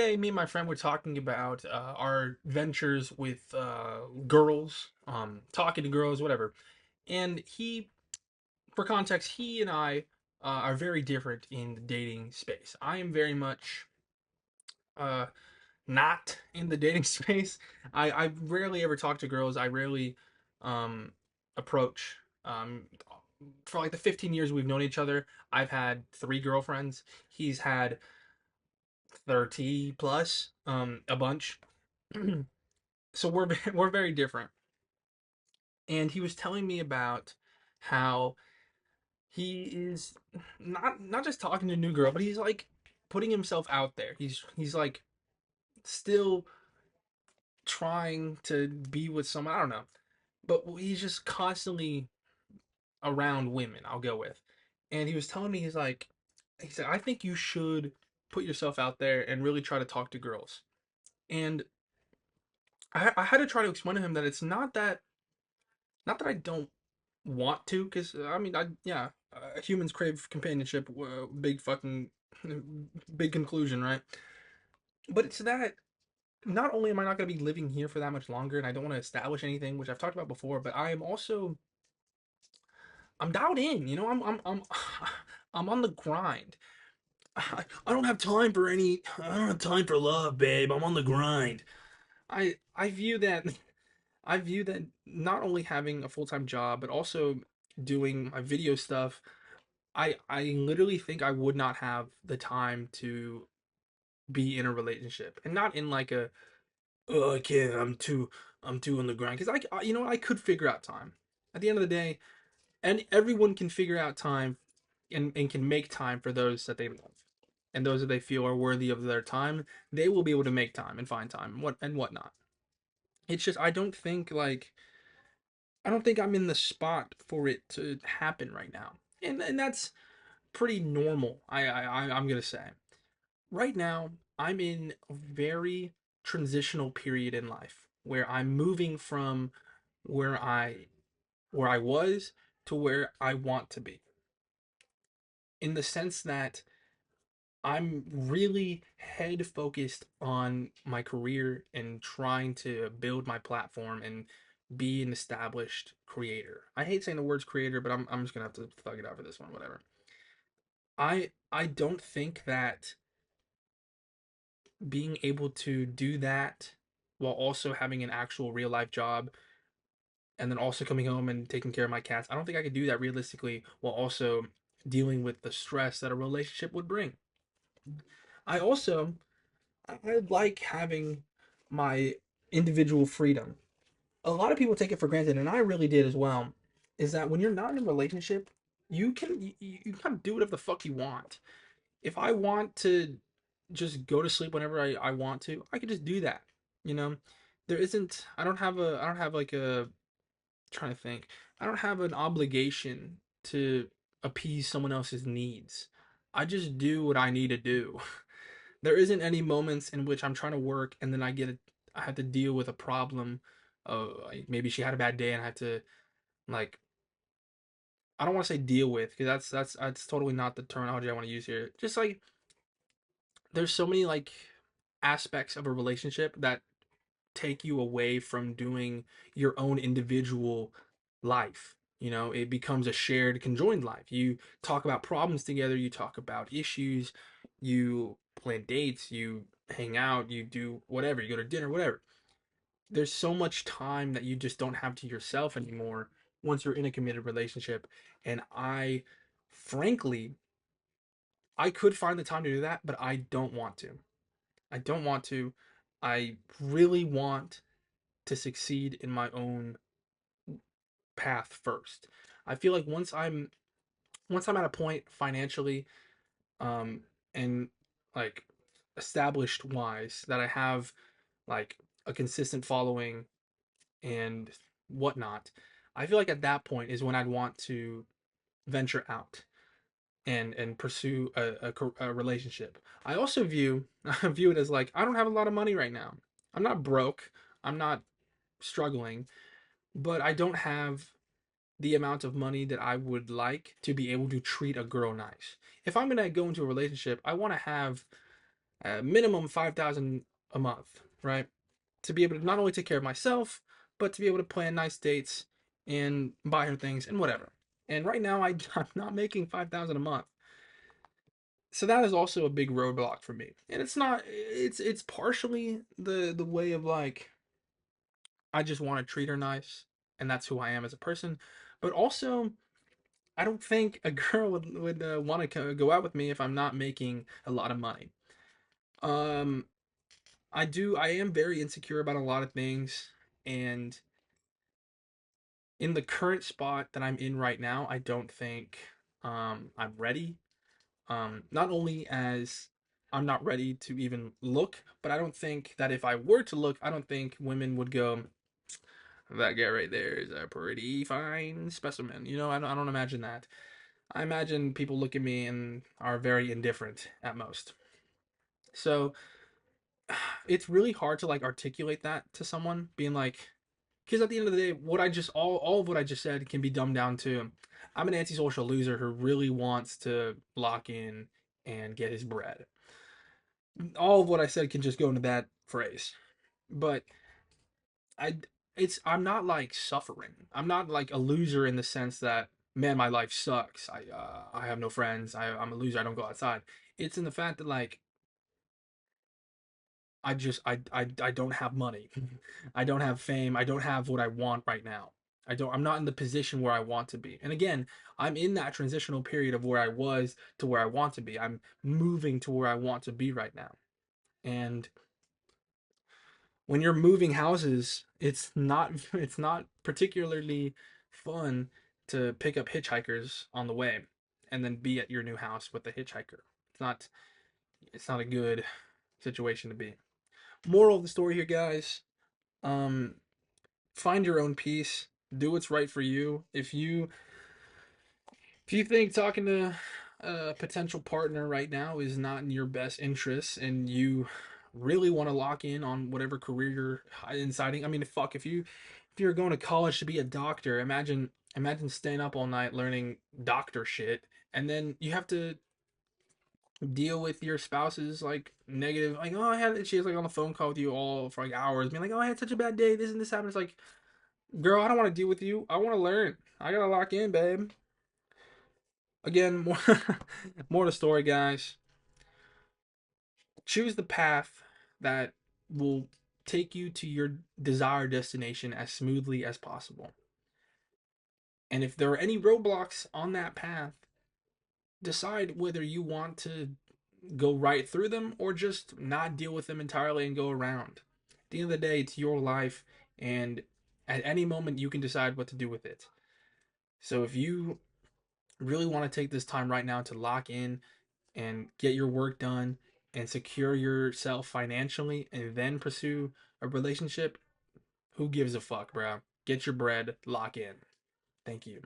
day, me and my friend were talking about our ventures with girls, talking to girls, whatever. And for context, he and I are very different in the dating space. I am very much uh, not in the dating space. I rarely ever talk to girls. I rarely um, approach. For like the 15 years we've known each other, I've had three girlfriends. He's had 30 plus, a bunch. So we're very different. And he was telling me about how he is not just talking to a new girl, but he's like putting himself out there. He's like still trying to be with someone. I don't know, but he's just constantly around women. I'll go with. And he was telling me he said I think you should put yourself out there and really try to talk to girls. And I had to try to explain to him that it's not that I don't want to, because I mean, humans crave companionship. Big fucking big conclusion, right? But it's that not only am I not going to be living here for that much longer, and I don't want to establish anything, which I've talked about before, but I am also I'm dialed in. I'm on the grind. I don't have time for any. I don't have time for love, babe. I'm on the grind. I view that I view that not only having a full-time job, but also doing my video stuff, I literally think I would not have the time to be in a relationship. And not in like a, oh, I can't, I'm too on the grind. Because you know what, I could figure out time. At the end of the day, and everyone can figure out time and can make time for those that they love. And those that they feel are worthy of their time, they will be able to make time and find time and whatnot. It's just I don't think I'm in the spot for it to happen right now. And that's pretty normal. I'm gonna say. Right now, I'm in a very transitional period in life where I'm moving from where I was to where I want to be. In the sense that I'm really head focused on my career and trying to build my platform and be an established creator. I hate saying the words creator, but I'm just gonna have to thug it out for this one, whatever. I don't think that being able to do that while also having an actual real life job and then also coming home and taking care of my cats, I don't think I could do that realistically while also dealing with the stress that a relationship would bring. I also I like having my individual freedom. A lot of people take it for granted, and I really did as well. Is that when you're not in a relationship, you kind of do whatever the fuck you want. If I want to just go to sleep whenever I want to, I could just do that. You know, there isn't. I don't have like a. Trying to think. I don't have an obligation to appease someone else's needs. I just do what I need to do. There isn't any moments in which I'm trying to work and then I have to deal with a problem. Like maybe she had a bad day and I had to like I don't want to say deal with because that's totally not the terminology I want to use here. Just like there's so many like aspects of a relationship that take you away from doing your own individual life. You know, it becomes a shared conjoined life. You talk about problems together, you talk about issues, you plan dates, you hang out, you do whatever, you go to dinner, whatever. There's so much time that you just don't have to yourself anymore once you're in a committed relationship. And frankly, I could find the time to do that, but I don't want to. I don't want to. I really want to succeed in my own path first. I feel like once I'm at a point financially, um, and like established wise that I have like a consistent following and whatnot, I feel like at that point is when I'd want to venture out and pursue a relationship. I also view I view it as like I don't have a lot of money right now. I'm not broke. I'm not struggling, but I don't have the amount of money that I would like to be able to treat a girl nice. If I'm gonna go into a relationship, I want to have minimum 5,000 a month, right? To be able to not only take care of myself, but to be able to plan nice dates and buy her things and whatever. And right now, I'm not making 5,000 a month, so that is also a big roadblock for me. And it's not. It's partially the way of like I just want to treat her nice, and that's who I am as a person. But also, I don't think a girl would want to go out with me if I'm not making a lot of money. Um, I am very insecure about a lot of things, and in the current spot that I'm in right now, I don't think I'm ready. Not only as I'm not ready to even look, but I don't think that if I were to look, I don't think women would go, that guy right there is a pretty fine specimen. I don't imagine that. I imagine people look at me and are very indifferent at most. So it's really hard to like articulate that to someone, being like, because at the end of the day, what I just all of what I just said can be dumbed down to, I'm an antisocial loser who really wants to lock in and get his bread. All of what I said can just go into that phrase. But I I'm not like suffering. I'm not like a loser in the sense that, man, my life sucks. I have no friends. I'm a loser. I don't go outside. It's in the fact that like I don't have money. I don't have fame. I don't have what I want right now. I'm not in the position where I want to be. And again, I'm in that transitional period of where I was to where I want to be. I'm moving to where I want to be right now. And when you're moving houses, it's not particularly fun to pick up hitchhikers on the way and then be at your new house with the hitchhiker. It's not a good situation to be. Moral of the story here, guys, um find your own peace, do what's right for you. If you think talking to a potential partner right now is not in your best interest and you really want to lock in on whatever career you're inciting, I mean, fuck, if you're going to college to be a doctor, imagine staying up all night learning doctor shit, and then you have to deal with your spouse's like negative, like, oh, I had she's like on the phone call with you all for like hours, being like, oh, I had such a bad day, this and this happened. It's like, girl, I don't want to deal with you. I want to learn. I gotta lock in, babe. Again, more more of the story, guys. Choose the path that will take you to your desired destination as smoothly as possible. And if there are any roadblocks on that path, decide whether you want to go right through them or just not deal with them entirely and go around. At the end of the day, it's your life, and at any moment you can decide what to do with it. So if you really want to take this time right now to lock in and get your work done and secure yourself financially and then pursue a relationship, who gives a fuck, bro? Get your bread, lock in. Thank you.